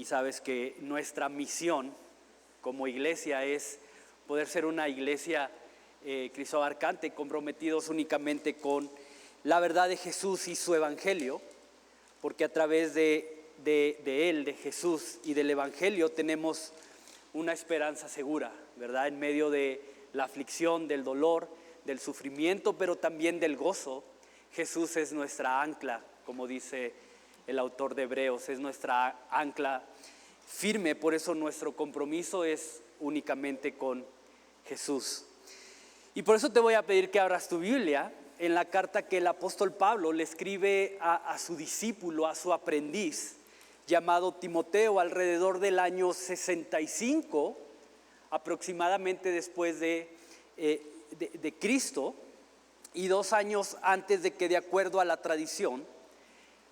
y sabes que nuestra misión como iglesia es poder ser una iglesia cristoabarcante, comprometidos únicamente con la verdad de Jesús y su evangelio, porque a través de Él, de Jesús y del evangelio tenemos una esperanza segura, ¿verdad? En medio de la aflicción, del dolor, del sufrimiento, pero también del gozo. Jesús es nuestra ancla, como dice el autor de Hebreos, es nuestra ancla firme, por eso nuestro compromiso es únicamente con Jesús. Y por eso te voy a pedir que abras tu Biblia en la carta que el apóstol Pablo le escribe a su discípulo, a su aprendiz, llamado Timoteo, alrededor del año 65, aproximadamente después de Cristo, y 2 años antes de que, de acuerdo a la tradición,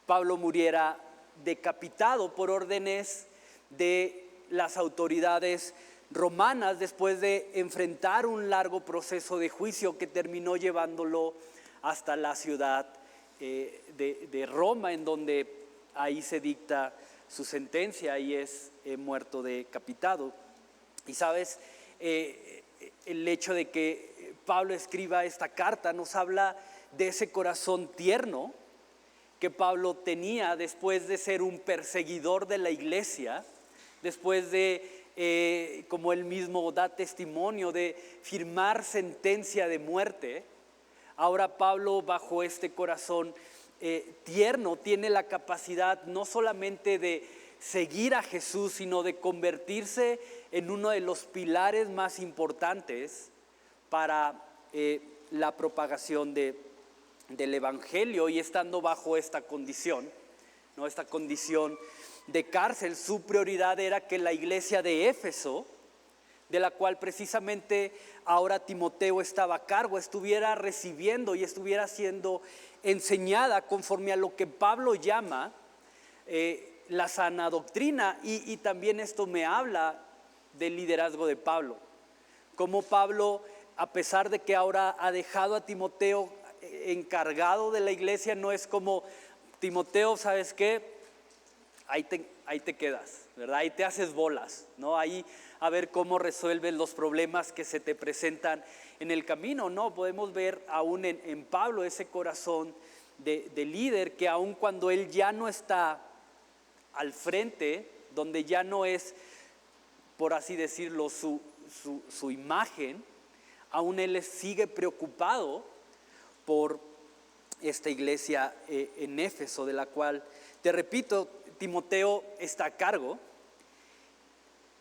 Pablo muriera decapitado por órdenes de las autoridades romanas, después de enfrentar un largo proceso de juicio que terminó llevándolo hasta la ciudad de Roma, en donde ahí se dicta su sentencia y es muerto decapitado. Y sabes, el hecho de que Pablo escriba esta carta nos habla de ese corazón tierno que Pablo tenía después de ser un perseguidor de la iglesia, después de, como él mismo da testimonio, de firmar sentencia de muerte. Ahora Pablo, bajo este corazón tierno, tiene la capacidad no solamente de seguir a Jesús, sino de convertirse en uno de los pilares más importantes para la propagación del evangelio. Y estando bajo esta condición, ¿no? Esta condición de cárcel, su prioridad era que la iglesia de Éfeso, de la cual precisamente ahora Timoteo estaba a cargo, estuviera recibiendo y estuviera siendo enseñada conforme a lo que Pablo llama la sana doctrina. Y también esto me habla del liderazgo de Pablo. Como Pablo, a pesar de que ahora ha dejado a Timoteo encargado de la iglesia, no es como: Timoteo, ¿sabes qué? Ahí te quedas, ¿verdad? Ahí te haces bolas, ¿no? Ahí a ver cómo resuelves los problemas que se te presentan en el camino. No, podemos ver aún en Pablo ese corazón de líder, que aun cuando él ya no está al frente, donde ya no es, por así decirlo, su imagen, aún él sigue preocupado por esta iglesia en Éfeso, de la cual, te repito, Timoteo está a cargo.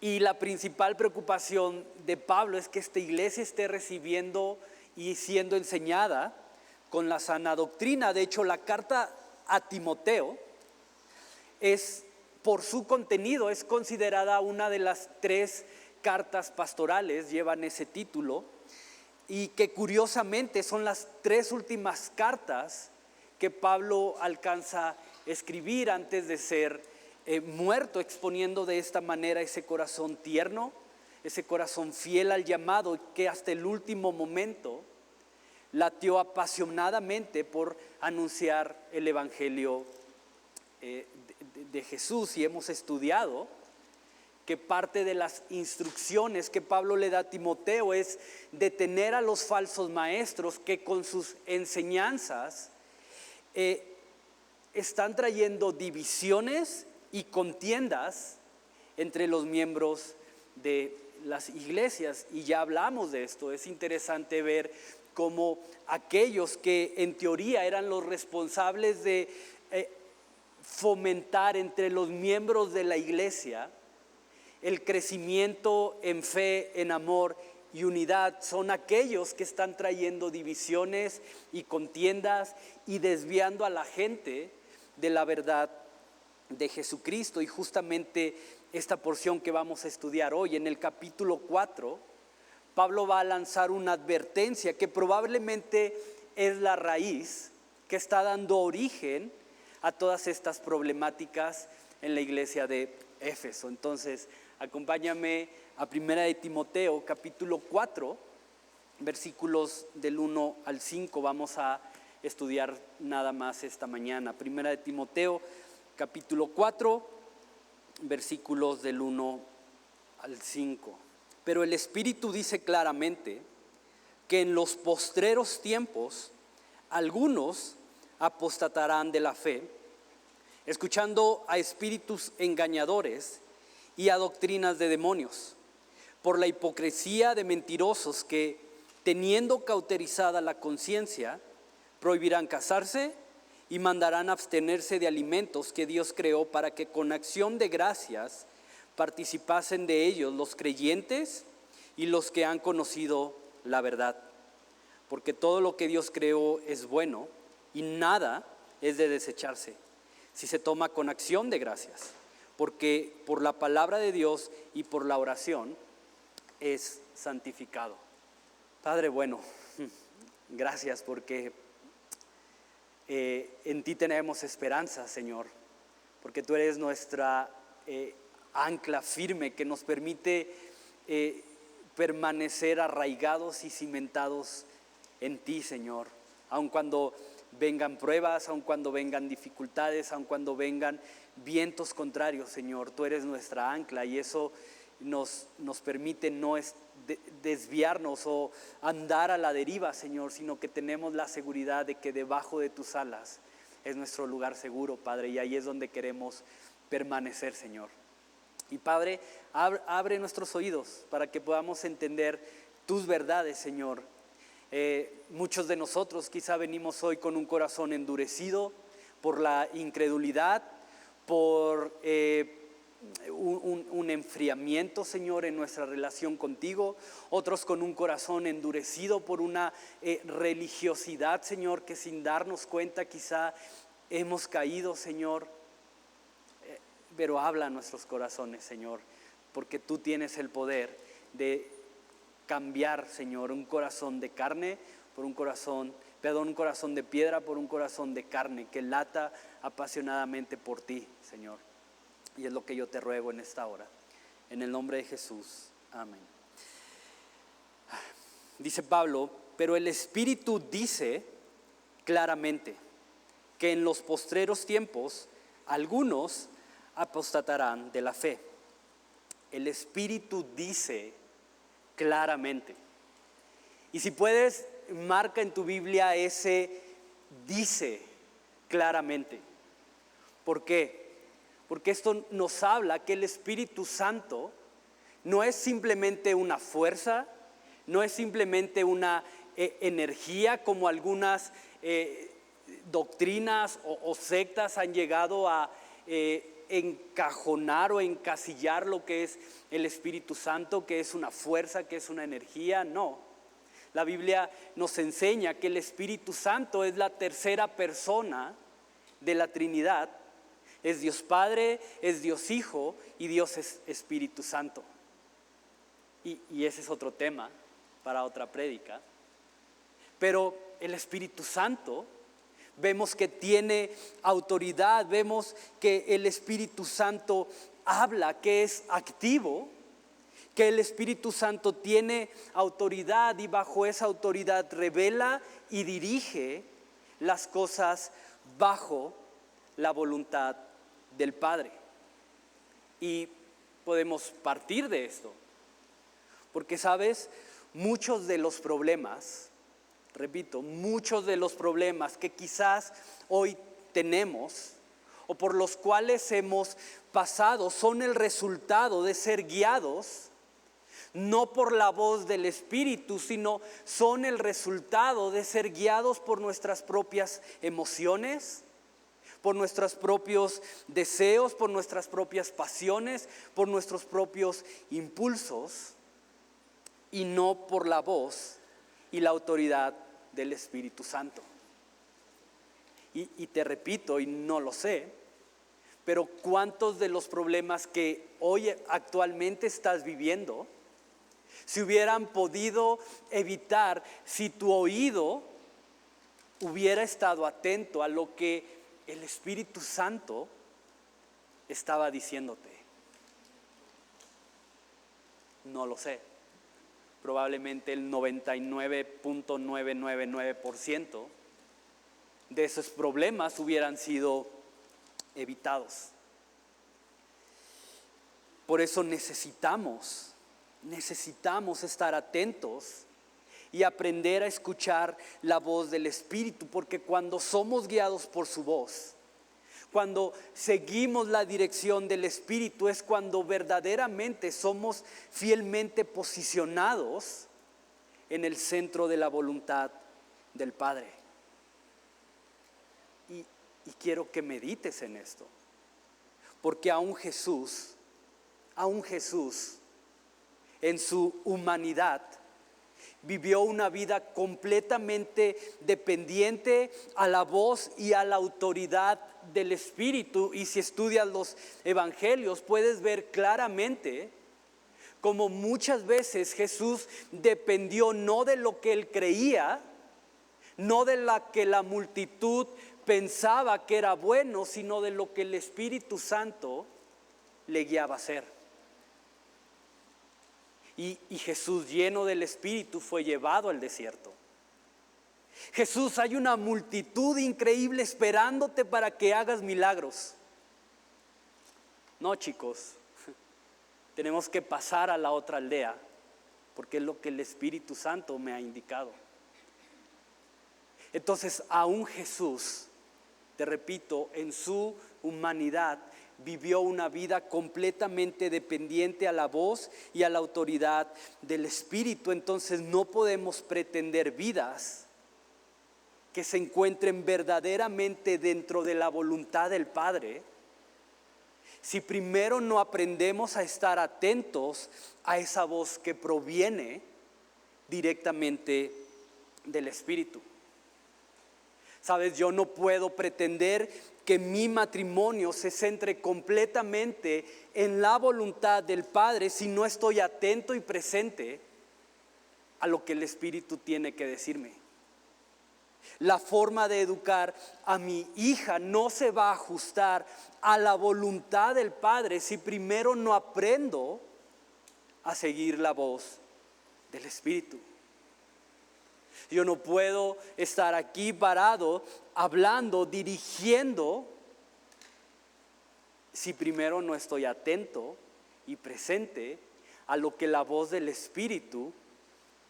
Y la principal preocupación de Pablo es que esta iglesia esté recibiendo y siendo enseñada con la sana doctrina. De hecho, la carta a Timoteo es, por su contenido, es considerada una de las 3 cartas pastorales, llevan ese título, y que curiosamente son las 3 últimas cartas que Pablo alcanza a escribir antes de ser muerto, exponiendo de esta manera ese corazón tierno, ese corazón fiel al llamado, que hasta el último momento latió apasionadamente por anunciar el evangelio de Jesús. Y hemos estudiado que parte de las instrucciones que Pablo le da a Timoteo es detener a los falsos maestros que con sus enseñanzas están trayendo divisiones y contiendas entre los miembros de las iglesias. Y ya hablamos de esto. Es interesante ver cómo aquellos que en teoría eran los responsables de fomentar entre los miembros de la iglesia el crecimiento en fe, en amor y unidad, son aquellos que están trayendo divisiones y contiendas y desviando a la gente de la verdad de Jesucristo. Y justamente esta porción que vamos a estudiar hoy, en el capítulo 4, Pablo va a lanzar una advertencia que probablemente es la raíz que está dando origen a todas estas problemáticas en la iglesia de Éfeso. Entonces, acompáñame a 1 de Timoteo, capítulo 4, versículos del 1 al 5. Vamos a estudiar nada más esta mañana. 1 de Timoteo, capítulo 4, versículos del 1 al 5. Pero el Espíritu dice claramente que en los postreros tiempos algunos apostatarán de la fe, escuchando a espíritus engañadores y a doctrinas de demonios, por la hipocresía de mentirosos que, teniendo cauterizada la conciencia, prohibirán casarse y mandarán abstenerse de alimentos que Dios creó para que con acción de gracias participasen de ellos los creyentes y los que han conocido la verdad. Porque todo lo que Dios creó es bueno y nada es de desecharse si se toma con acción de gracias, porque por la palabra de Dios y por la oración es santificado. Padre bueno, gracias porque en ti tenemos esperanza, Señor, porque tú eres nuestra ancla firme que nos permite permanecer arraigados y cimentados en ti, Señor, aun cuando vengan pruebas, aun cuando vengan dificultades, aun cuando vengan vientos contrarios, Señor, tú eres nuestra ancla y eso nos permite no desviarnos o andar a la deriva, Señor, sino que tenemos la seguridad de que debajo de tus alas es nuestro lugar seguro, Padre, y ahí es donde queremos permanecer, Señor. Y Padre, abre nuestros oídos para que podamos entender tus verdades, Señor. Muchos de nosotros quizá venimos hoy con un corazón endurecido por la incredulidad, por un enfriamiento, Señor, en nuestra relación contigo. Otros con un corazón endurecido por una religiosidad, Señor, que sin darnos cuenta quizá hemos caído, Señor. Pero habla a nuestros corazones, Señor, porque tú tienes el poder de cambiar, Señor, un corazón de carne por un corazón de piedra por un corazón de carne que lata apasionadamente por ti, Señor. Y es lo que yo te ruego en esta hora. En el nombre de Jesús. Amén. Dice Pablo, pero el Espíritu dice claramente que en los postreros tiempos algunos apostatarán de la fe. El Espíritu dice claramente. Y si puedes, marca en tu Biblia ese dice claramente. ¿Por qué? Porque esto nos habla que el Espíritu Santo no es simplemente una fuerza, no es simplemente una energía como algunas doctrinas o sectas han llegado a encajonar o encasillar lo que es el Espíritu Santo, que es una fuerza, que es una energía. No, la Biblia nos enseña que el Espíritu Santo es la tercera persona de la Trinidad. Es Dios Padre, es Dios Hijo y Dios es Espíritu Santo. Y ese es otro tema para otra prédica. Pero el Espíritu Santo vemos que tiene autoridad, vemos que el Espíritu Santo habla, que es activo, que el Espíritu Santo tiene autoridad y bajo esa autoridad revela y dirige las cosas bajo la voluntad del Padre. Y podemos partir de esto, porque sabes, muchos de los problemas, repito, muchos de los problemas que quizás hoy tenemos o por los cuales hemos pasado son el resultado de ser guiados no por la voz del Espíritu, sino son el resultado de ser guiados por nuestras propias emociones, por nuestros propios deseos, por nuestras propias pasiones, por nuestros propios impulsos y no por la voz y la autoridad del Espíritu Santo. Y te repito, y no lo sé, pero ¿cuántos de los problemas que hoy actualmente estás viviendo se hubieran podido evitar si tu oído hubiera estado atento a lo que el Espíritu Santo estaba diciéndote? No lo sé. Probablemente el 99.999% de esos problemas hubieran sido evitados. Por eso necesitamos estar atentos y aprender a escuchar la voz del Espíritu, porque cuando somos guiados por su voz, cuando seguimos la dirección del Espíritu, es cuando verdaderamente somos fielmente posicionados en el centro de la voluntad del Padre. Y quiero que medites en esto, porque aún Jesús, en su humanidad, vivió una vida completamente dependiente a la voz y a la autoridad del Espíritu. Y si estudias los evangelios, puedes ver claramente como muchas veces Jesús dependió no de lo que él creía, no de la que la multitud pensaba que era bueno, sino de lo que el Espíritu Santo le guiaba a hacer. Y Jesús, lleno del Espíritu, fue llevado al desierto. Jesús, hay una multitud increíble esperándote para que hagas milagros. No, chicos, tenemos que pasar a la otra aldea, porque es lo que el Espíritu Santo me ha indicado. Entonces, aún Jesús, te repito, en su humanidad, vivió una vida completamente dependiente a la voz y a la autoridad del Espíritu. Entonces no podemos pretender vidas que se encuentren verdaderamente dentro de la voluntad del Padre si primero no aprendemos a estar atentos a esa voz que proviene directamente del Espíritu. Sabes, yo no puedo pretender que mi matrimonio se centre completamente en la voluntad del Padre si no estoy atento y presente a lo que el Espíritu tiene que decirme. La forma de educar a mi hija no se va a ajustar a la voluntad del Padre si primero no aprendo a seguir la voz del Espíritu. Yo no puedo estar aquí parado, hablando, dirigiendo, si primero no estoy atento y presente a lo que la voz del Espíritu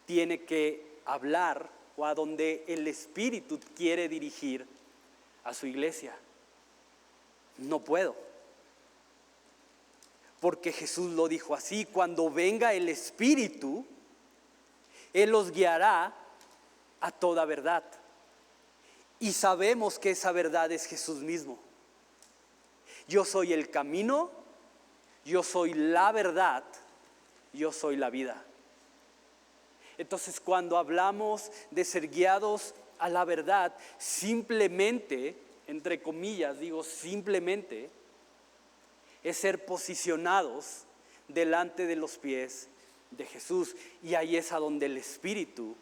tiene que hablar o a donde el Espíritu quiere dirigir a su iglesia. No puedo. Porque Jesús lo dijo así: cuando venga el Espíritu, Él los guiará a toda verdad. Y sabemos que esa verdad es Jesús mismo. Yo soy el camino, yo soy la verdad, yo soy la vida. Entonces, cuando hablamos de ser guiados a la verdad, simplemente, entre comillas, digo simplemente, es ser posicionados delante de los pies de Jesús. Y ahí es a donde el Espíritu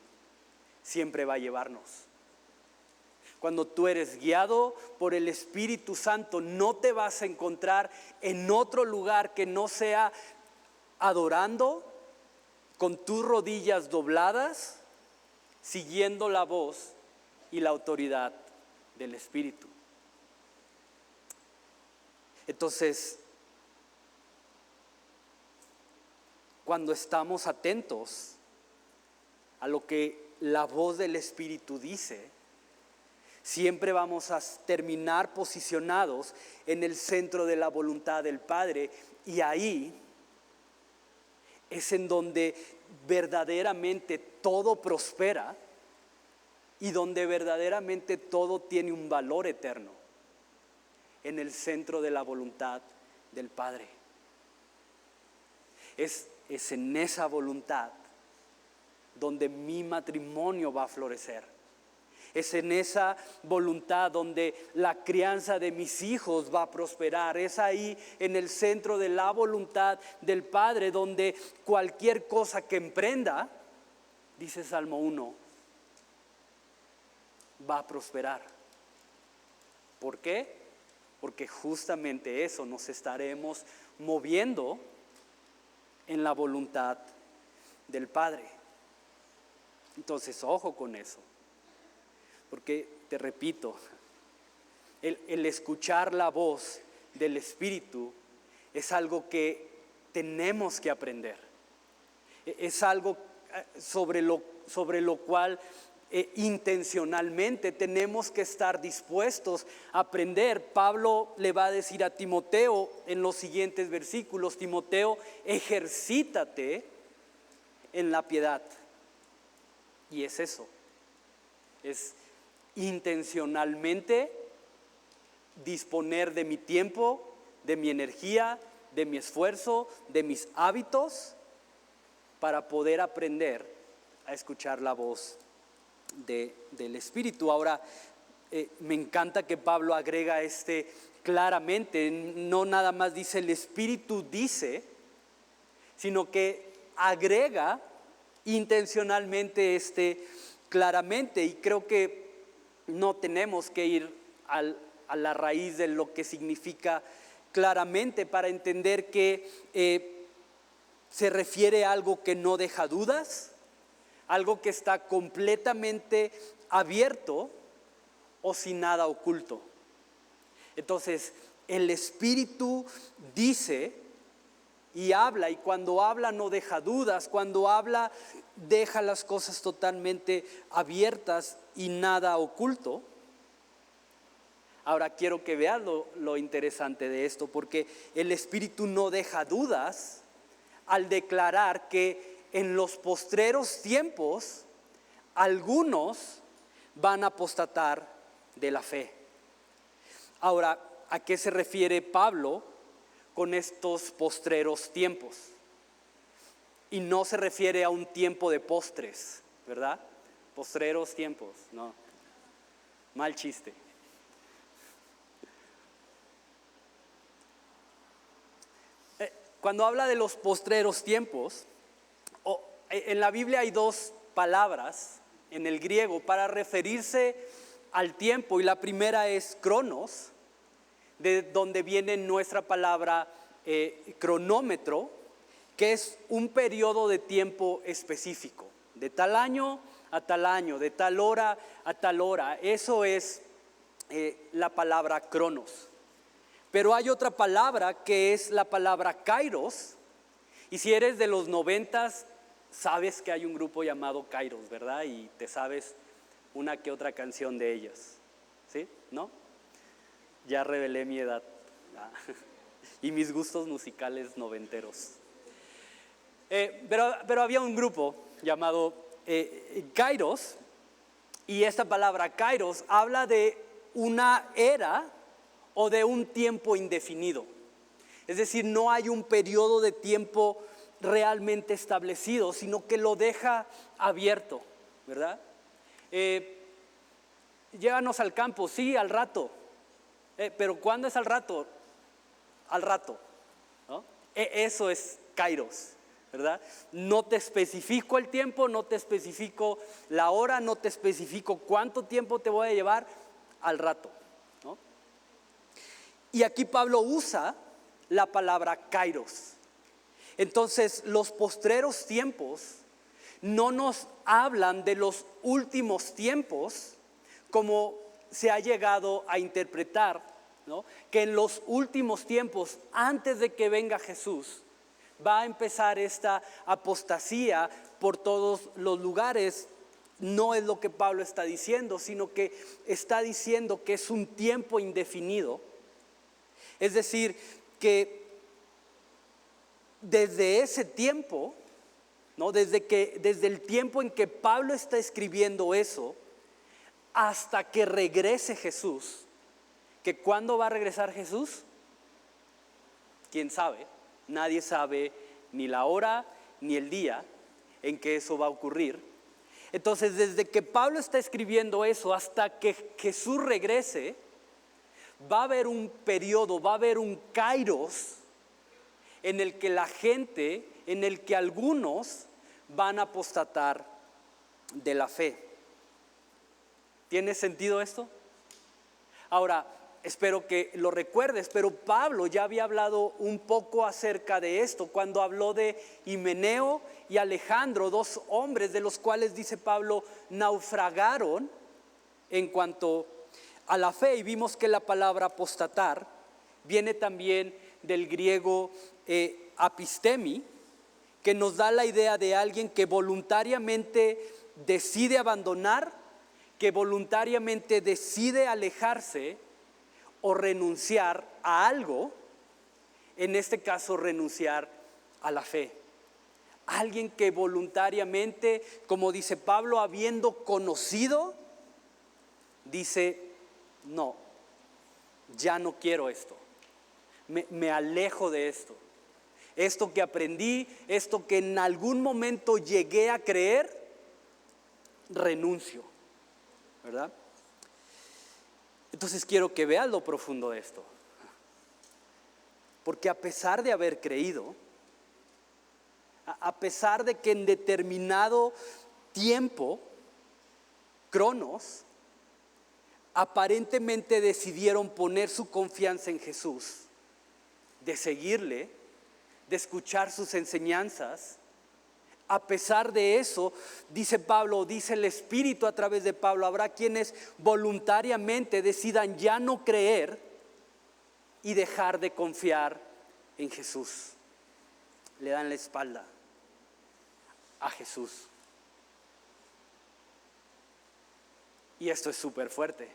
siempre va a llevarnos. Cuando tú eres guiado por el Espíritu Santo, no te vas a encontrar en otro lugar que no sea adorando con tus rodillas dobladas, siguiendo la voz y la autoridad del Espíritu. Entonces, cuando estamos atentos a lo que la voz del Espíritu dice, siempre vamos a terminar posicionados en el centro de la voluntad del Padre, y ahí es en donde verdaderamente todo prospera y donde verdaderamente todo tiene un valor eterno, en el centro de la voluntad del Padre. Es en esa voluntad donde mi matrimonio va a florecer. Es en esa voluntad donde la crianza de mis hijos va a prosperar. Es ahí, en el centro de la voluntad del Padre, donde cualquier cosa que emprenda, dice Salmo 1, va a prosperar. ¿Por qué? Porque justamente eso, nos estaremos moviendo en la voluntad del Padre. Entonces, ojo con eso. Porque, te repito, el escuchar la voz del Espíritu es algo que tenemos que aprender. Es algo sobre lo cual intencionalmente tenemos que estar dispuestos a aprender. Pablo le va a decir a Timoteo en los siguientes versículos: Timoteo, ejercítate en la piedad. Y es eso, es intencionalmente disponer de mi tiempo, de mi energía, de mi esfuerzo, de mis hábitos, para poder aprender a escuchar la voz del Espíritu. Ahora, me encanta que Pablo agrega claramente, no nada más dice el Espíritu dice, sino que agrega intencionalmente claramente. Y creo que no tenemos que ir a la raíz de lo que significa claramente para entender que se refiere a algo que no deja dudas, algo que está completamente abierto o sin nada oculto. Entonces, el Espíritu dice y habla, y cuando habla no deja dudas, cuando habla deja las cosas totalmente abiertas y nada oculto. Ahora quiero que vean lo interesante de esto, porque el Espíritu no deja dudas al declarar que en los postreros tiempos algunos van a apostatar de la fe. Ahora, ¿a qué se refiere Pablo con estos postreros tiempos? Y no se refiere a un tiempo de postres, ¿verdad? Postreros tiempos, no. Mal chiste. Cuando habla de los postreros tiempos, en la Biblia hay dos palabras en el griego para referirse al tiempo, y la primera es cronos, de donde viene nuestra palabra cronómetro, que es un periodo de tiempo específico, de tal año a tal año, de tal hora a tal hora. Eso es la palabra cronos. Pero hay otra palabra que es la palabra kairos, y si eres de los 90s, sabes que hay un grupo llamado Kairos, ¿verdad? Y te sabes una que otra canción de ellos, ¿sí? ¿No? Ya revelé mi edad y mis gustos musicales noventeros. Pero había un grupo llamado Kairos, y esta palabra Kairos habla de una era o de un tiempo indefinido. Es decir, no hay un periodo de tiempo realmente establecido, sino que lo deja abierto, ¿verdad? Llévanos al campo, sí, al rato. Pero ¿cuándo es al rato? Al rato, ¿no? Eso es kairos, ¿verdad? No te especifico el tiempo, no te especifico la hora, no te especifico cuánto tiempo te voy a llevar, al rato, ¿no? Y aquí Pablo usa la palabra kairos. Entonces, los postreros tiempos no nos hablan de los últimos tiempos como se ha llegado a interpretar, ¿no? Que en los últimos tiempos, antes de que venga Jesús, va a empezar esta apostasía por todos los lugares. No es lo que Pablo está diciendo, sino que está diciendo que es un tiempo indefinido. Es decir, que desde ese tiempo, ¿no? Desde el tiempo en que Pablo está escribiendo eso, hasta que regrese Jesús, que ¿cuándo va a regresar Jesús? ¿Quién sabe? Nadie sabe ni la hora ni el día en que eso va a ocurrir. Entonces, desde que Pablo está escribiendo eso hasta que Jesús regrese, va a haber un periodo, va a haber un kairos en el que la gente, en el que algunos van a apostatar de la fe. ¿Tiene sentido esto? Ahora, espero que lo recuerdes, pero Pablo ya había hablado un poco acerca de esto cuando habló de Himeneo y Alejandro, dos hombres de los cuales, dice Pablo, naufragaron en cuanto a la fe. Y vimos que la palabra apostatar viene también del griego apistemi, que nos da la idea de alguien que voluntariamente decide abandonar, que voluntariamente decide alejarse o renunciar a algo, en este caso renunciar a la fe. Alguien que voluntariamente, como dice Pablo, habiendo conocido, dice, no, ya no quiero esto, me alejo de esto. Esto que aprendí, esto que en algún momento llegué a creer, renuncio, ¿verdad? Entonces quiero que veas lo profundo de esto. Porque a pesar de haber creído, a pesar de que en determinado tiempo, cronos, aparentemente decidieron poner su confianza en Jesús, de seguirle, de escuchar sus enseñanzas, a pesar de eso, dice Pablo, dice el Espíritu a través de Pablo, habrá quienes voluntariamente decidan ya no creer y dejar de confiar en Jesús. Le dan la espalda a Jesús. Y esto es súper fuerte,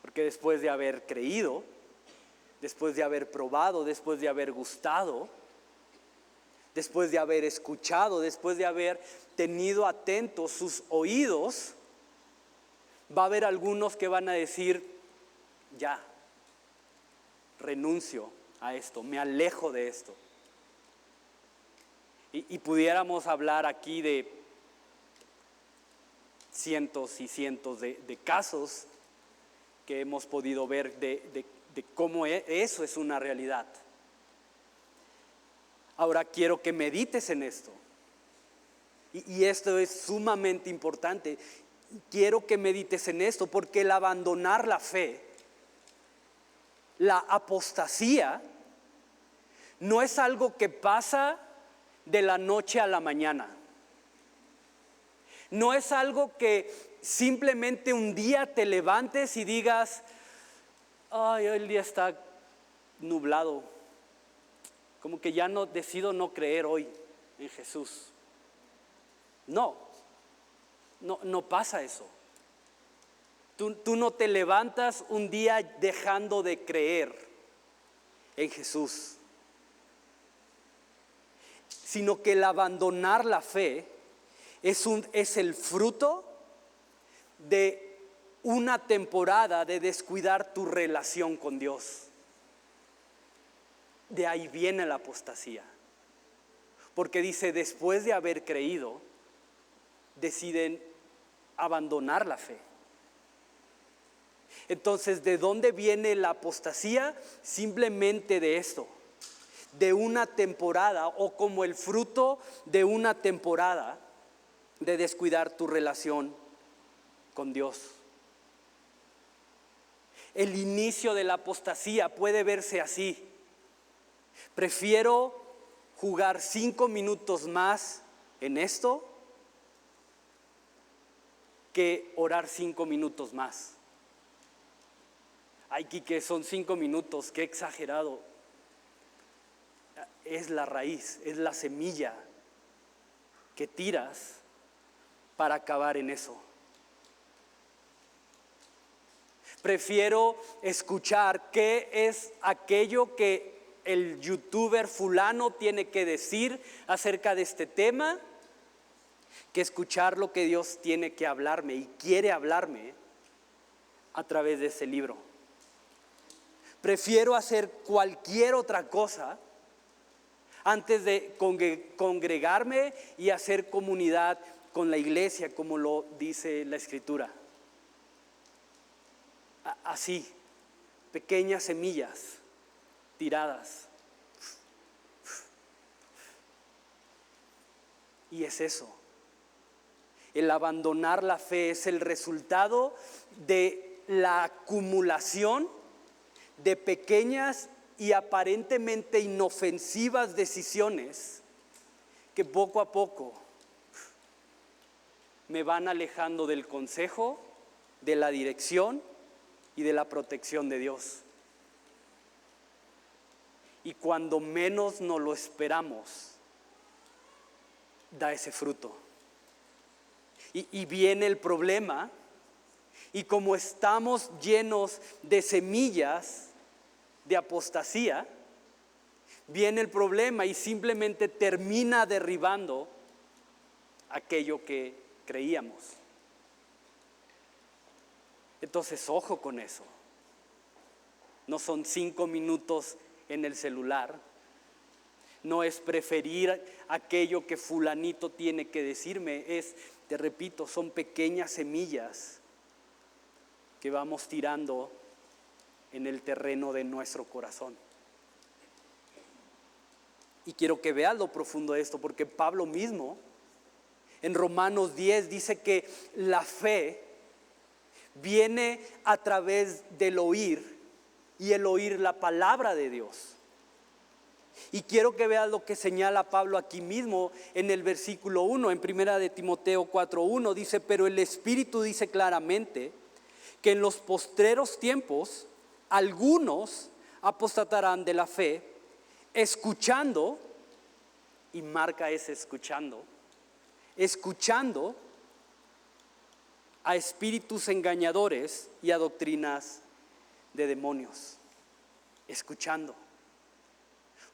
porque después de haber creído, después de haber probado, después de haber gustado, después de haber escuchado, después de haber tenido atentos sus oídos, va a haber algunos que van a decir, ya, renuncio a esto, me alejo de esto. Y pudiéramos hablar aquí de cientos y cientos de casos que hemos podido ver de cómo eso es una realidad. Ahora quiero que medites en esto. Y esto es sumamente importante. Quiero que medites en esto porque el abandonar la fe, la apostasía, no es algo que pasa de la noche a la mañana. No es algo que simplemente un día te levantes y digas, ay, hoy el día está nublado, como que ya no decido no creer hoy en Jesús. No pasa eso. Tú no te levantas un día dejando de creer en Jesús, sino que el abandonar la fe es el fruto de una temporada de descuidar tu relación con Dios. De ahí viene la apostasía, porque dice, después de haber creído, deciden abandonar la fe. Entonces, ¿de dónde viene la apostasía? Simplemente de esto, de una temporada o como el fruto de una temporada de descuidar tu relación con Dios. El inicio de la apostasía puede verse así. Prefiero jugar 5 minutos más en esto que orar 5 minutos más. Ay, Quique, son 5 minutos, qué exagerado. Es la raíz, es la semilla que tiras para acabar en eso. Prefiero escuchar qué es aquello que el youtuber fulano tiene que decir acerca de este tema, que escuchar lo que Dios tiene que hablarme y quiere hablarme a través de ese libro. Prefiero hacer cualquier otra cosa antes de congregarme y hacer comunidad con la iglesia, como lo dice la Escritura. Así, pequeñas semillas tiradas. Y es eso. El abandonar la fe es el resultado de la acumulación de pequeñas y aparentemente inofensivas decisiones que poco a poco me van alejando del consejo, de la dirección y de la protección de Dios. y cuando menos nos lo esperamos, da ese fruto. Y viene el problema, y como estamos llenos de semillas de apostasía, viene el problema y simplemente termina derribando aquello que creíamos. Entonces, ojo con eso. No son 5 minutos en el celular. No es preferir aquello que fulanito tiene que decirme. Te repito, son pequeñas semillas que vamos tirando en el terreno de nuestro corazón. Y quiero que veas lo profundo de esto, porque Pablo mismo en Romanos 10 dice que la fe viene a través del oír, y el oír la palabra de Dios. Y quiero que veas lo que señala Pablo aquí mismo en el versículo 1, en 1 de Timoteo 4:1, dice: pero el Espíritu dice claramente que en los postreros tiempos algunos apostatarán de la fe, escuchando, y marca ese escuchando a espíritus engañadores y a doctrinas de demonios. Escuchando.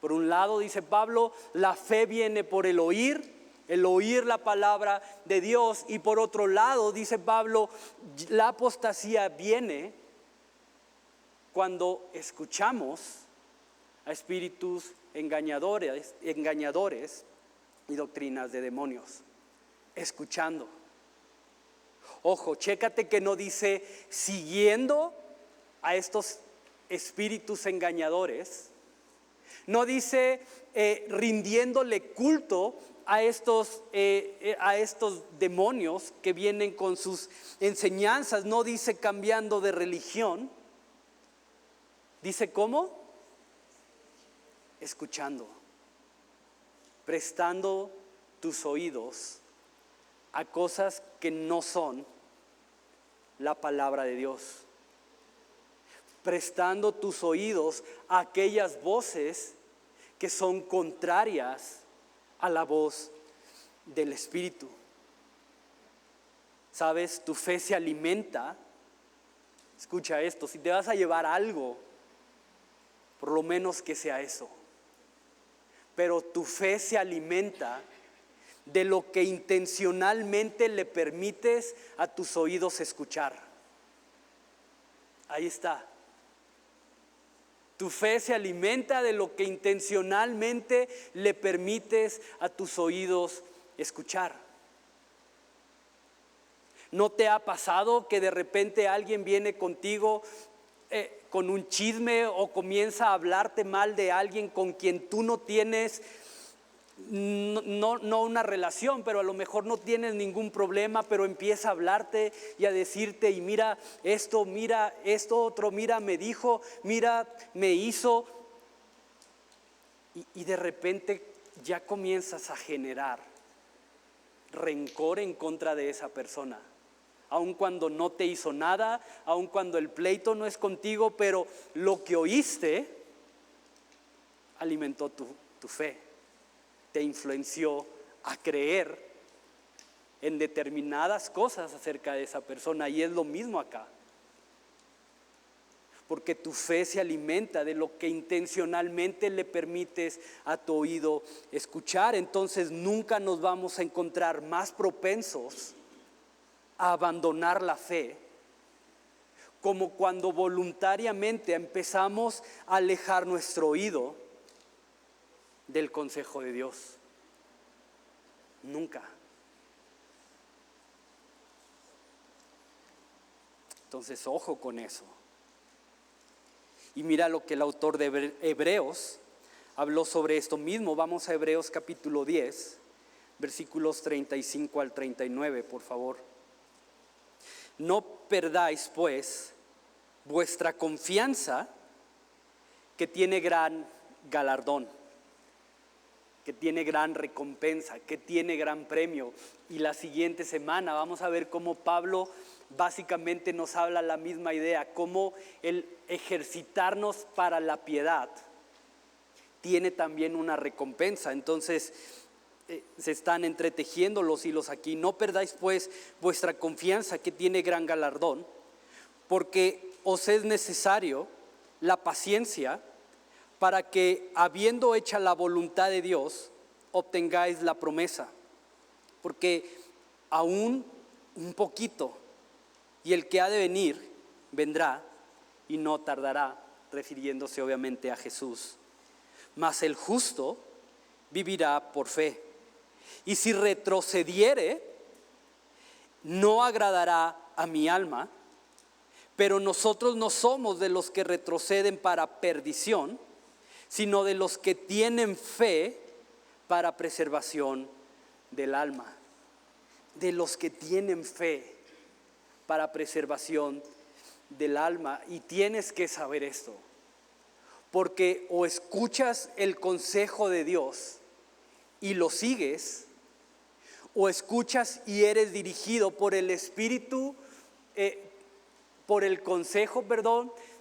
Por un lado, dice Pablo, la fe viene por el oír la palabra de Dios, y por otro lado, dice Pablo, la apostasía viene cuando escuchamos a espíritus engañadores y doctrinas de demonios. Escuchando. Ojo, chécate que no dice siguiendo a estos espíritus engañadores, no dice rindiéndole culto a estos demonios que vienen con sus enseñanzas, no dice cambiando de religión, dice ¿cómo? Escuchando, prestando tus oídos a cosas que no son la palabra de Dios, prestando tus oídos a aquellas voces que son contrarias a la voz del Espíritu. ¿Sabes? Tu fe se alimenta. Escucha esto, si te vas a llevar algo, por lo menos que sea eso. Pero tu fe se alimenta de lo que intencionalmente le permites a tus oídos escuchar. Ahí está. Tu fe se alimenta de lo que intencionalmente le permites a tus oídos escuchar. ¿No te ha pasado que de repente alguien viene contigo con un chisme o comienza a hablarte mal de alguien con quien tú no tienes no una relación, pero a lo mejor no tienes ningún problema, pero empieza a hablarte y a decirte: y mira esto otro, mira me dijo, mira me hizo, y de repente ya comienzas a generar rencor en contra de esa persona, aun cuando no te hizo nada, aun cuando el pleito no es contigo, pero lo que oíste alimentó tu fe, te influenció a creer en determinadas cosas acerca de esa persona. Y es lo mismo acá, porque tu fe se alimenta de lo que intencionalmente le permites a tu oído escuchar. Entonces nunca nos vamos a encontrar más propensos a abandonar la fe como cuando voluntariamente empezamos a alejar nuestro oído del consejo de Dios. Nunca. Entonces, ojo con eso. Y mira lo que el autor de Hebreos habló sobre esto mismo. Vamos a Hebreos capítulo 10, versículos 35 al 39, por favor. No perdáis, pues, vuestra confianza, que tiene gran galardón, que tiene gran recompensa, que tiene gran premio. Y la siguiente semana vamos a ver cómo Pablo básicamente nos habla la misma idea, cómo el ejercitarnos para la piedad tiene también una recompensa. Entonces se están entretejiendo los hilos aquí. No perdáis pues vuestra confianza, que tiene gran galardón, porque os es necesario la paciencia, para que, habiendo hecha la voluntad de Dios, obtengáis la promesa. Porque aún un poquito, y el que ha de venir vendrá y no tardará, refiriéndose obviamente a Jesús. Mas el justo vivirá por fe. Y si retrocediere, no agradará a mi alma. Pero nosotros no somos de los que retroceden para perdición, sino de los que tienen fe para preservación del alma. De los que tienen fe para preservación del alma. Y tienes que saber esto, porque o escuchas el consejo de Dios y lo sigues, o escuchas y eres dirigido por el Espíritu, por el consejo,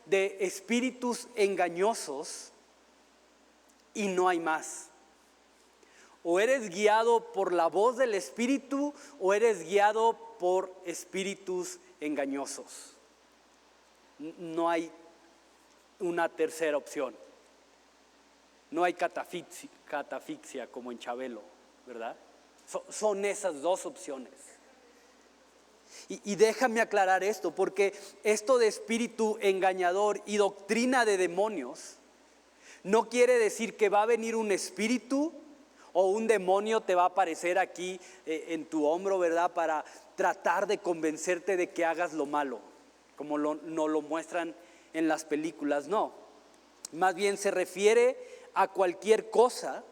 de espíritus engañosos, y no hay más. O eres guiado por la voz del Espíritu, o eres guiado por espíritus engañosos. No hay una tercera opción. No hay catafixia como en Chabelo, ¿verdad? Son esas dos opciones. Y déjame aclarar esto, porque esto de espíritu engañador y doctrina de demonios no quiere decir que va a venir un espíritu o un demonio te va a aparecer aquí en tu hombro, ¿verdad? Para tratar de convencerte de que hagas lo malo, como nos lo muestran en las películas. No, más bien se refiere a cualquier cosa,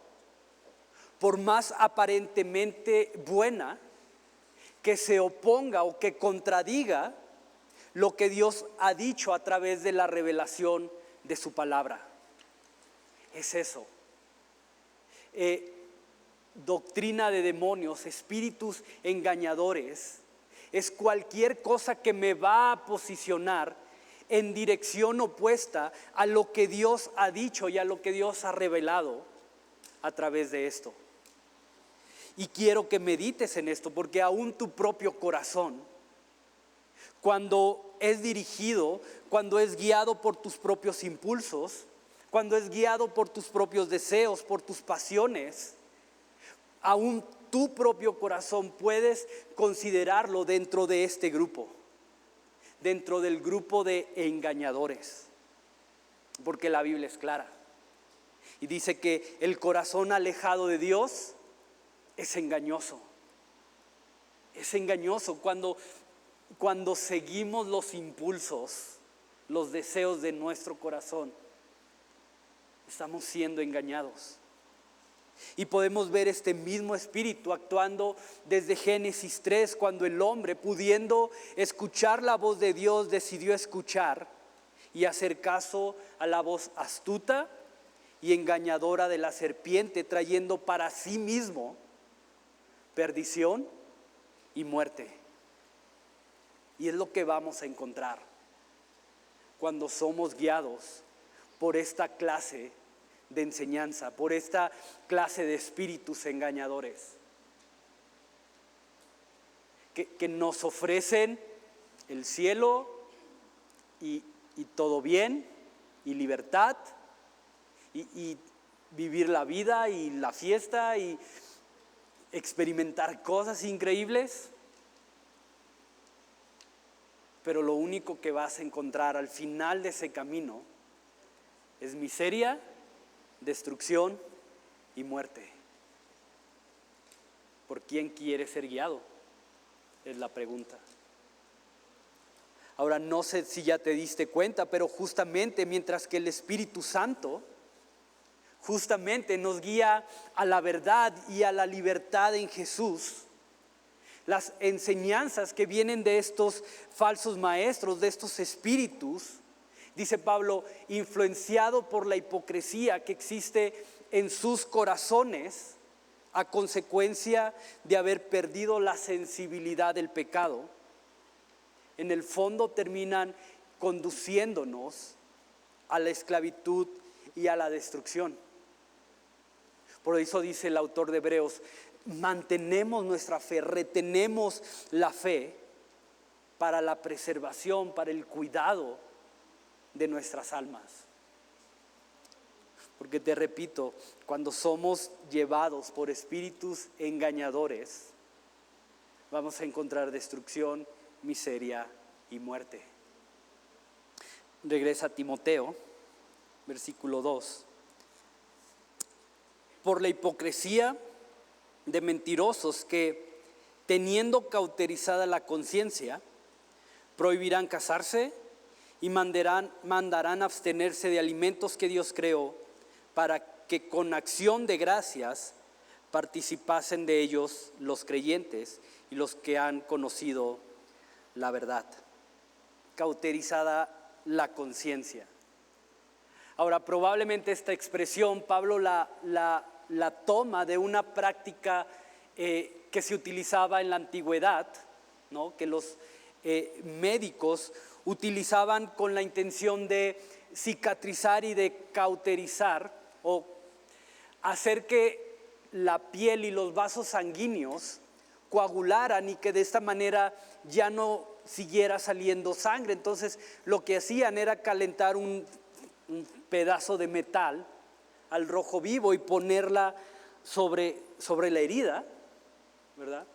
por más aparentemente buena, que se oponga o que contradiga lo que Dios ha dicho a través de la revelación de su palabra. Es eso. Doctrina de demonios, espíritus engañadores, es cualquier cosa que me va a posicionar en dirección opuesta a lo que Dios ha dicho y a lo que Dios ha revelado a través de esto. Y quiero que medites en esto, porque aún tu propio corazón, cuando es dirigido, cuando es guiado por tus propios impulsos, cuando es guiado por tus propios deseos, por tus pasiones, aún tu propio corazón puedes considerarlo dentro de este grupo, dentro del grupo de engañadores, porque la Biblia es clara y dice que el corazón alejado de Dios es engañoso. Es engañoso cuando seguimos los impulsos, los deseos de nuestro corazón. Estamos siendo engañados. Y podemos ver este mismo espíritu actuando desde Génesis 3, cuando el hombre, pudiendo escuchar la voz de Dios, decidió escuchar y hacer caso a la voz astuta y engañadora de la serpiente, trayendo para sí mismo perdición y muerte. Y es lo que vamos a encontrar cuando somos guiados por esta clase de enseñanza, por esta clase de espíritus engañadores que nos ofrecen el cielo y todo bien y libertad y vivir la vida y la fiesta y experimentar cosas increíbles, pero lo único que vas a encontrar al final de ese camino es miseria, destrucción y muerte. ¿Por quién quieres ser guiado? Es la pregunta. Ahora, no sé si ya te diste cuenta, pero justamente mientras que el Espíritu Santo justamente nos guía a la verdad y a la libertad en Jesús, las enseñanzas que vienen de estos falsos maestros, de estos espíritus, dice Pablo, influenciado por la hipocresía que existe en sus corazones a consecuencia de haber perdido la sensibilidad del pecado, en el fondo terminan conduciéndonos a la esclavitud y a la destrucción. Por eso dice el autor de Hebreos, mantenemos nuestra fe, retenemos la fe para la preservación, para el cuidado de nuestras almas. Porque te repito, cuando somos llevados por espíritus engañadores, vamos a encontrar destrucción, miseria y muerte. Regresa a Timoteo, versículo 2. Por la hipocresía de mentirosos que, teniendo cauterizada la conciencia, prohibirán casarse y mandarán abstenerse de alimentos que Dios creó, para que con acción de gracias participasen de ellos los creyentes y los que han conocido la verdad. Cauterizada la conciencia. Ahora, probablemente esta expresión Pablo la toma de una práctica que se utilizaba en la antigüedad, ¿no? Que los médicos utilizaban con la intención de cicatrizar y de cauterizar o hacer que la piel y los vasos sanguíneos coagularan y que de esta manera ya no siguiera saliendo sangre. Entonces lo que hacían era calentar un pedazo de metal al rojo vivo y ponerla sobre la herida, ¿verdad?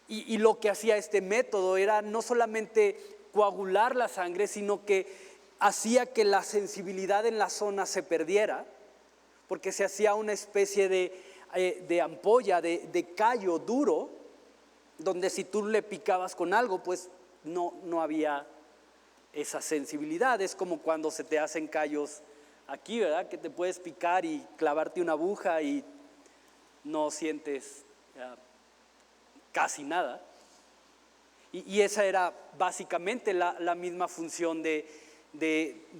Y lo que hacía este método era no solamente coagular la sangre, sino que hacía que la sensibilidad en la zona se perdiera, porque se hacía una especie de ampolla, de callo duro, donde si tú le picabas con algo, pues no había esa sensibilidad. Es como cuando se te hacen callos aquí, ¿verdad? Que te puedes picar y clavarte una aguja y no sientes casi nada. Y esa era básicamente la misma función de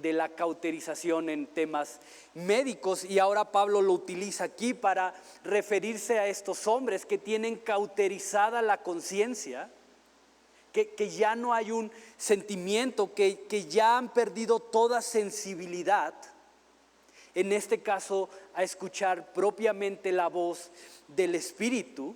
la cauterización en temas médicos, y ahora Pablo lo utiliza aquí para referirse a estos hombres que tienen cauterizada la conciencia, que ya no hay un sentimiento, que ya han perdido toda sensibilidad, en este caso a escuchar propiamente la voz del Espíritu.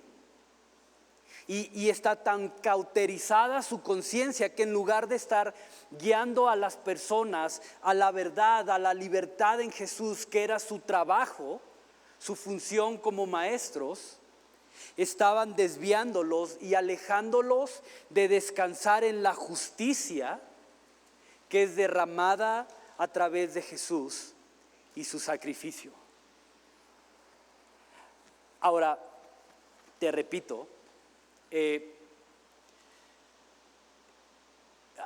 Y está tan cauterizada su conciencia que en lugar de estar guiando a las personas a la verdad, a la libertad en Jesús, que era su trabajo, su función como maestros, estaban desviándolos y alejándolos de descansar en la justicia que es derramada a través de Jesús y su sacrificio. Ahora, te repito,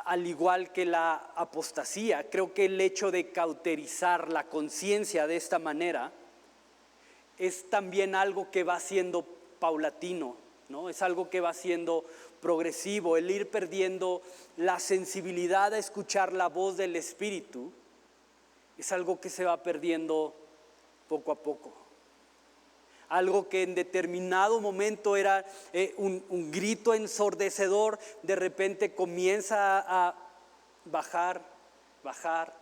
al igual que la apostasía, creo que el hecho de cauterizar la conciencia de esta manera es también algo que va siendo paulatino, ¿no? Es algo que va siendo progresivo, el ir perdiendo la sensibilidad a escuchar la voz del Espíritu, es algo que se va perdiendo poco a poco. Algo que en determinado momento era un grito ensordecedor, de repente comienza a bajar, bajar,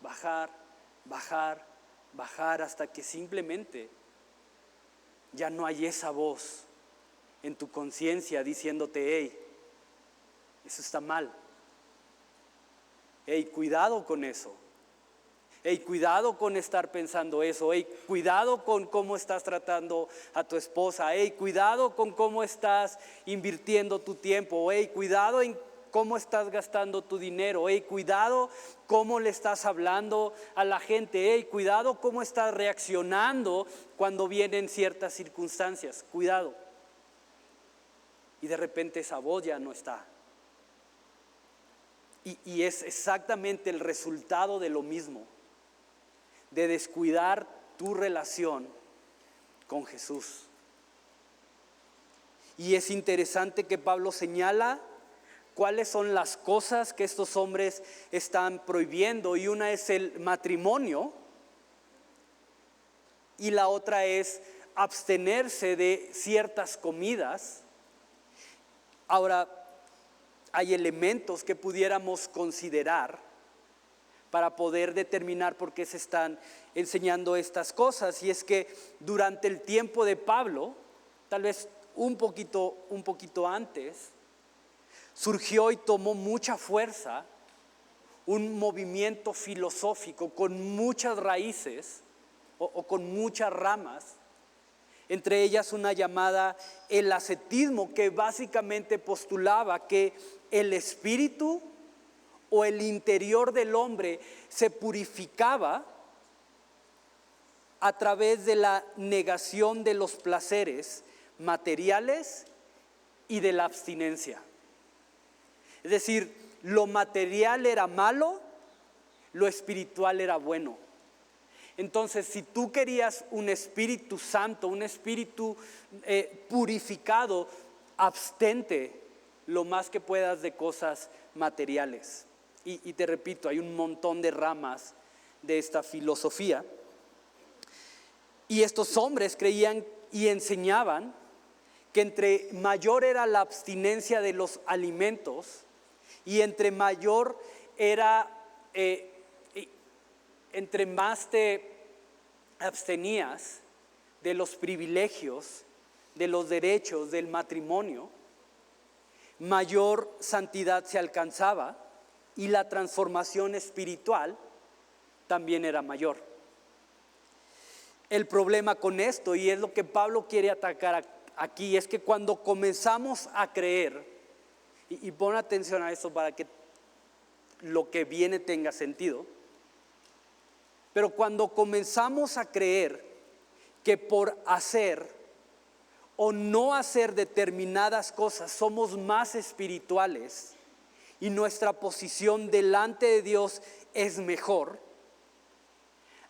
bajar, bajar, bajar, hasta que simplemente ya no hay esa voz en tu conciencia diciéndote: hey, eso está mal, hey, cuidado con eso. Hey, cuidado con estar pensando eso. Hey, cuidado con cómo estás tratando a tu esposa. Hey, cuidado con cómo estás invirtiendo tu tiempo. Hey, cuidado en cómo estás gastando tu dinero. Hey, cuidado cómo le estás hablando a la gente. Hey, cuidado cómo estás reaccionando cuando vienen ciertas circunstancias. Cuidado. Y de repente esa voz ya no está. Y es exactamente el resultado de lo mismo, de descuidar tu relación con Jesús. Y es interesante que Pablo señala cuáles son las cosas que estos hombres están prohibiendo, y una es el matrimonio y la otra es abstenerse de ciertas comidas. Ahora, hay elementos que pudiéramos considerar para poder determinar por qué se están enseñando estas cosas. Y es que durante el tiempo de Pablo, tal vez un poquito antes, surgió y tomó mucha fuerza un movimiento filosófico con muchas raíces o con muchas ramas, entre ellas una llamada el ascetismo, que básicamente postulaba que el espíritu o el interior del hombre se purificaba a través de la negación de los placeres materiales y de la abstinencia. Es decir, lo material era malo, lo espiritual era bueno. Entonces, si tú querías un Espíritu Santo, un espíritu purificado, abstente lo más que puedas de cosas materiales. Y te repito, hay un montón de ramas de esta filosofía. Y estos hombres creían y enseñaban que entre mayor era la abstinencia de los alimentos y entre mayor era, entre más te abstenías de los privilegios, de los derechos del matrimonio, mayor santidad se alcanzaba y la transformación espiritual también era mayor. El problema con esto, y es lo que Pablo quiere atacar aquí, es que cuando comenzamos a creer, y pon atención a esto para que lo que viene tenga sentido, pero cuando comenzamos a creer que por hacer o no hacer determinadas cosas somos más espirituales y nuestra posición delante de Dios es mejor,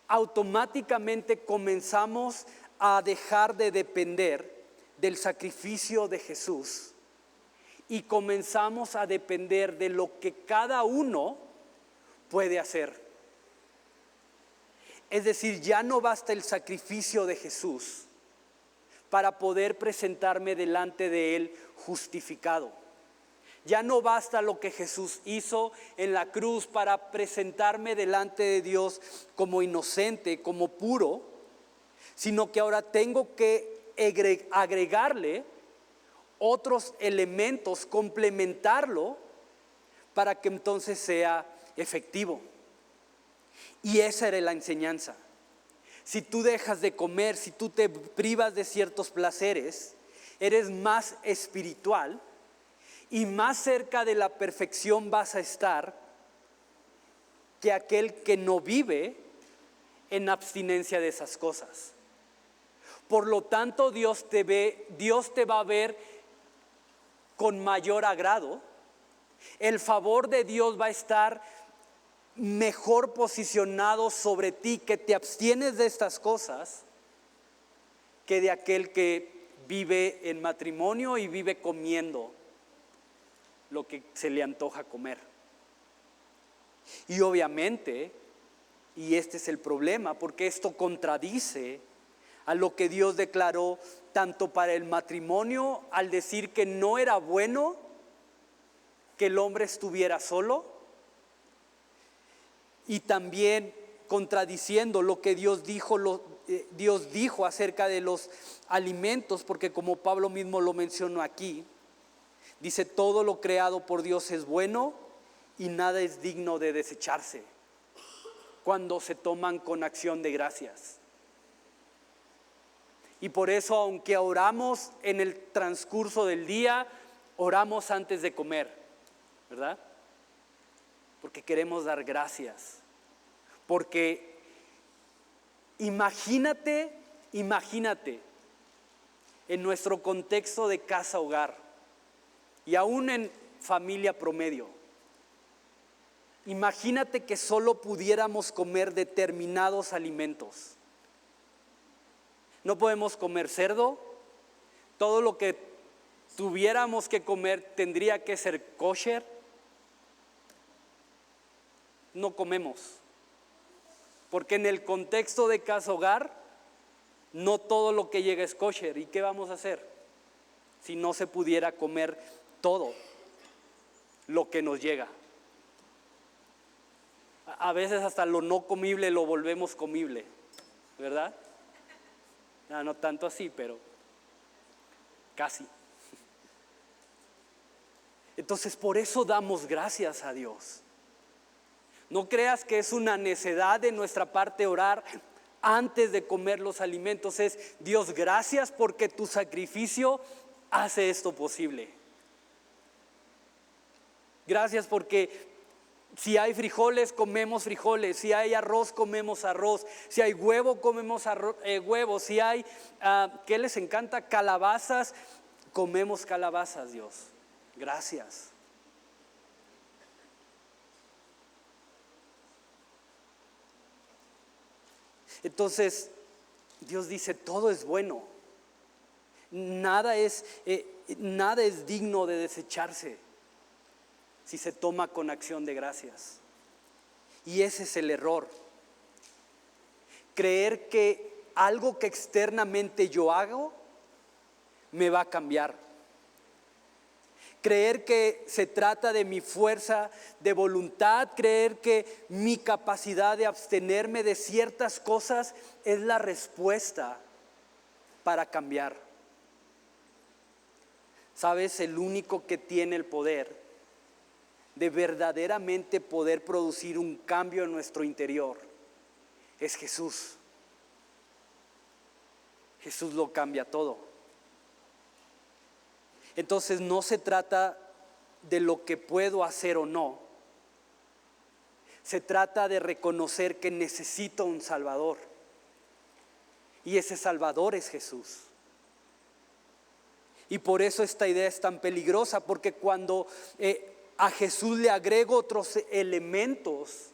automáticamente comenzamos a dejar de depender del sacrificio de Jesús y comenzamos a depender de lo que cada uno puede hacer. Es decir, ya no basta el sacrificio de Jesús para poder presentarme delante de Él justificado. Ya no basta lo que Jesús hizo en la cruz para presentarme delante de Dios como inocente, como puro, sino que ahora tengo que agregarle otros elementos, complementarlo para que entonces sea efectivo. Y esa era la enseñanza. Si tú dejas de comer, si tú te privas de ciertos placeres, eres más espiritual y más cerca de la perfección vas a estar que aquel que no vive en abstinencia de esas cosas. Por lo tanto, Dios te va a ver con mayor agrado. El favor de Dios va a estar mejor posicionado sobre ti, que te abstienes de estas cosas, que de aquel que vive en matrimonio y vive comiendo lo que se le antoja comer. Y obviamente, y este es el problema, porque esto contradice a lo que Dios declaró tanto para el matrimonio, al decir que no era bueno que el hombre estuviera solo, y también contradiciendo lo que Dios dijo acerca de los alimentos, porque como Pablo mismo lo mencionó aquí, dice: todo lo creado por Dios es bueno y nada es digno de desecharse cuando se toman con acción de gracias. Y por eso, aunque oramos en el transcurso del día, oramos antes de comer, ¿verdad? Porque queremos dar gracias. Porque imagínate en nuestro contexto de casa hogar y aún en familia promedio. Imagínate que solo pudiéramos comer determinados alimentos. No podemos comer cerdo. Todo lo que tuviéramos que comer tendría que ser kosher. No comemos, porque en el contexto de casa hogar no todo lo que llega es kosher. ¿Y qué vamos a hacer si no se pudiera comer todo lo que nos llega? A veces hasta lo no comible lo volvemos comible, ¿verdad? No tanto así, pero casi. Entonces por eso damos gracias a Dios. No creas que es una necedad de nuestra parte orar antes de comer los alimentos. Es: Dios, gracias porque tu sacrificio hace esto posible. Gracias porque si hay frijoles, comemos frijoles. Si hay arroz, comemos arroz. Si hay huevo, comemos huevo. Si hay, ¿qué les encanta? Calabazas, comemos calabazas, Dios. Gracias. Entonces, Dios dice: todo es bueno. Nada es digno de desecharse si se toma con acción de gracias. Y ese es el error. Creer que algo que externamente yo hago me va a cambiar. Creer que se trata de mi fuerza de voluntad, creer que mi capacidad de abstenerme de ciertas cosas es la respuesta para cambiar. ¿Sabes? El único que tiene el poder de verdaderamente poder producir un cambio en nuestro interior es Jesús. Jesús lo cambia todo. Entonces no se trata de lo que puedo hacer o no. Se trata de reconocer que necesito un Salvador. Y ese Salvador es Jesús. Y por eso esta idea es tan peligrosa, porque cuando a Jesús le agrego otros elementos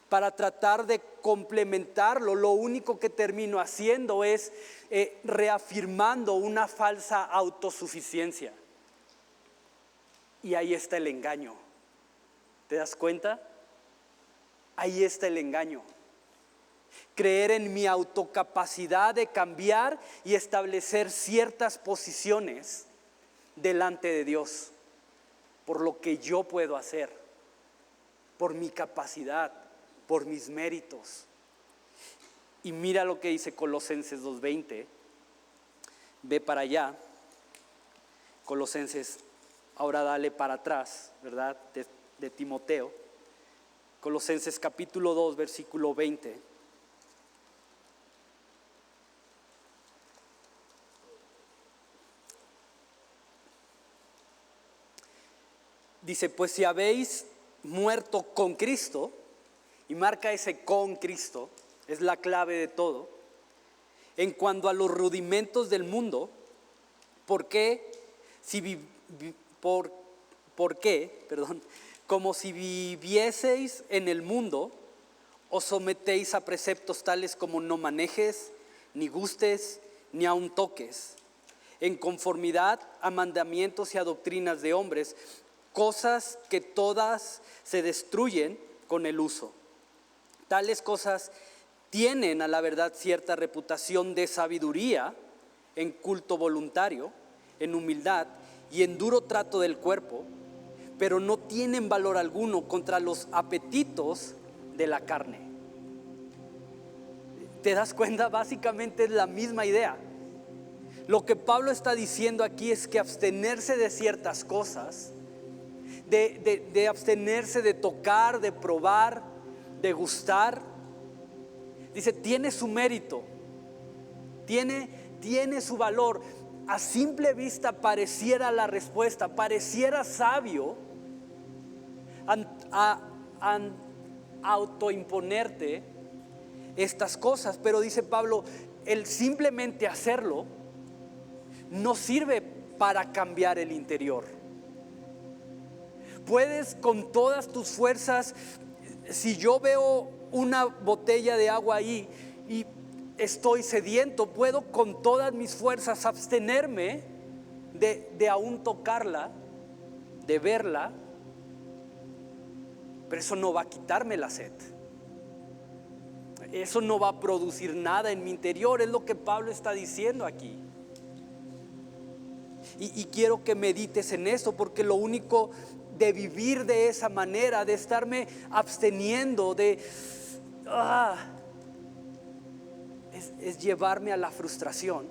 para tratar de complementarlo, lo único que termino haciendo es reafirmando una falsa autosuficiencia. Y ahí está el engaño. ¿Te das cuenta? Ahí está el engaño. Creer en mi autocapacidad de cambiar y establecer ciertas posiciones delante de Dios, por lo que yo puedo hacer, por mi capacidad, por mis méritos. Y mira lo que dice Colosenses 2:20. Ve para allá. Colosenses, ahora dale para atrás, ¿verdad? De Timoteo. Colosenses capítulo 2, versículo 20. Dice: pues si habéis muerto con Cristo, y marca ese con Cristo, es la clave de todo, en cuanto a los rudimentos del mundo, ¿por qué? Como si vivieseis en el mundo, os sometéis a preceptos tales como: no manejes, ni gustes, ni aun toques, en conformidad a mandamientos y a doctrinas de hombres, cosas que todas se destruyen con el uso. Tales cosas tienen a la verdad cierta reputación de sabiduría, en culto voluntario, en humildad y en duro trato del cuerpo, pero no tienen valor alguno contra los apetitos de la carne. ¿Te das cuenta? Básicamente es la misma idea. Lo que Pablo está diciendo aquí es que abstenerse de ciertas cosas, de abstenerse de tocar, de probar, de gustar, dice, tiene su mérito, tiene su valor. A simple vista pareciera la respuesta, pareciera sabio autoimponerte estas cosas, pero dice Pablo, el simplemente hacerlo no sirve para cambiar el interior. Puedes con todas tus fuerzas, si yo veo una botella de agua ahí y estoy sediento, puedo con todas mis fuerzas abstenerme de aún tocarla, de verla, pero eso no va a quitarme la sed. Eso no va a producir nada en mi interior, es lo que Pablo está diciendo aquí. Y quiero que medites en esto, porque lo único de vivir de esa manera, de estarme absteniendo, es llevarme a la frustración,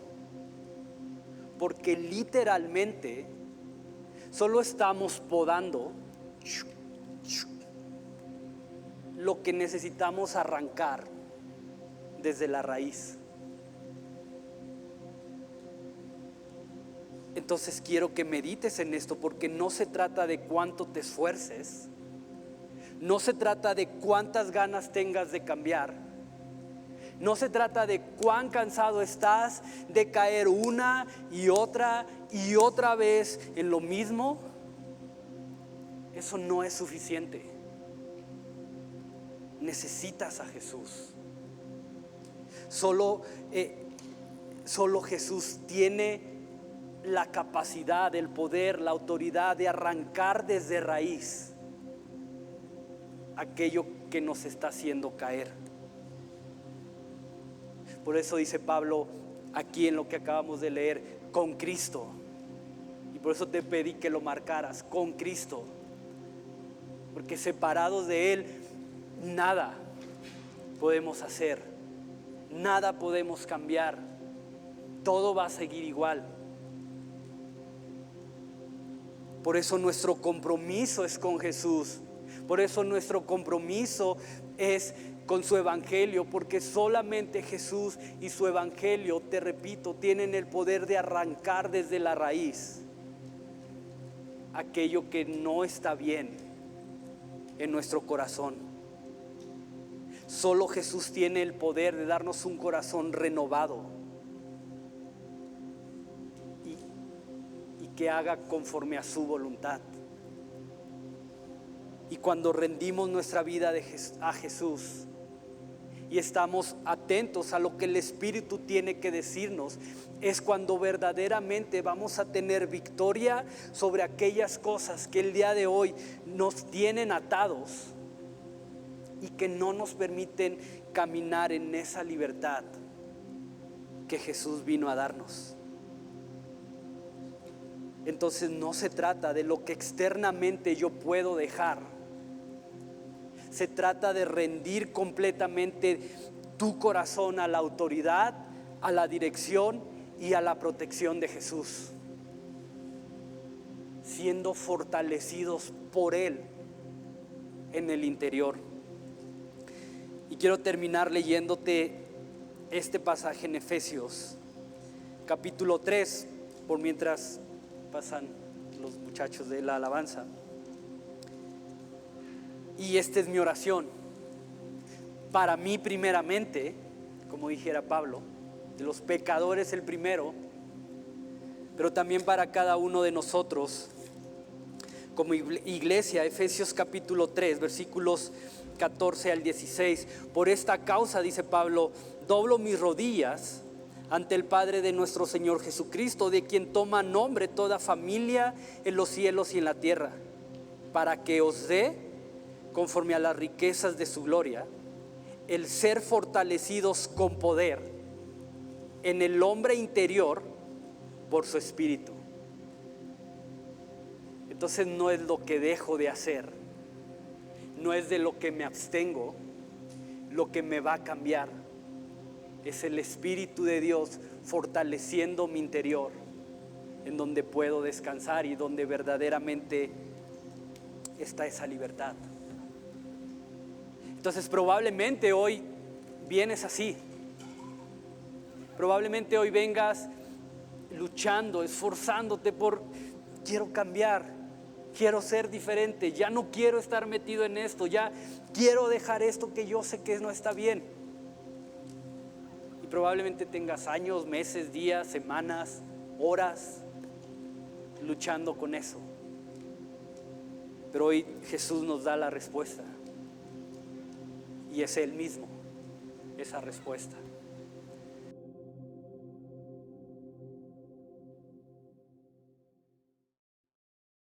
porque literalmente solo estamos podando lo que necesitamos arrancar desde la raíz. Entonces quiero que medites en esto, porque no se trata de cuánto te esfuerces, no se trata de cuántas ganas tengas de cambiar, no se trata de cuán cansado estás de caer una y otra vez en lo mismo. Eso no es suficiente. Necesitas a Jesús. Solo Jesús tiene la capacidad, el poder, la autoridad de arrancar desde raíz aquello que nos está haciendo caer. Por eso dice Pablo aquí en lo que acabamos de leer, con Cristo. Y por eso te pedí que lo marcaras, con Cristo. Porque separados de Él, nada podemos hacer, nada podemos cambiar, todo va a seguir igual. Por eso nuestro compromiso es con Jesús, por eso nuestro compromiso es con su evangelio, porque solamente Jesús y su evangelio, te repito, tienen el poder de arrancar desde la raíz aquello que no está bien en nuestro corazón. Solo Jesús tiene el poder de darnos un corazón renovado y que haga conforme a su voluntad. Y cuando rendimos nuestra vida a Jesús y estamos atentos a lo que el Espíritu tiene que decirnos, es cuando verdaderamente vamos a tener victoria sobre aquellas cosas que el día de hoy nos tienen atados y que no nos permiten caminar en esa libertad que Jesús vino a darnos. Entonces no se trata de lo que externamente yo puedo dejar, se trata de rendir completamente tu corazón a la autoridad, a la dirección y a la protección de Jesús, siendo fortalecidos por Él en el interior. Y quiero terminar leyéndote este pasaje en Efesios capítulo 3, por mientras pasan los muchachos de la alabanza. Y esta es mi oración para mí primeramente, como dijera Pablo, de los pecadores el primero, pero también para cada uno de nosotros como iglesia. Efesios capítulo 3, versículos 14 al 16. Por esta causa, dice Pablo, doblo mis rodillas ante el Padre de nuestro Señor Jesucristo, de quien toma nombre toda familia en los cielos y en la tierra, para que os dé, conforme a las riquezas de su gloria, el ser fortalecidos con poder en el hombre interior por su Espíritu. Entonces no es lo que dejo de hacer, no es de lo que me abstengo lo que me va a cambiar, es el Espíritu de Dios fortaleciendo mi interior, en donde puedo descansar y donde verdaderamente está esa libertad. Entonces probablemente hoy vienes así, probablemente hoy vengas luchando, esforzándote por quiero cambiar, quiero ser diferente, ya no quiero estar metido en esto, ya quiero dejar esto que yo sé que no está bien. Y probablemente tengas años, meses, días, semanas, horas luchando con eso. Pero hoy Jesús nos da la respuesta. Y es Él mismo, esa respuesta.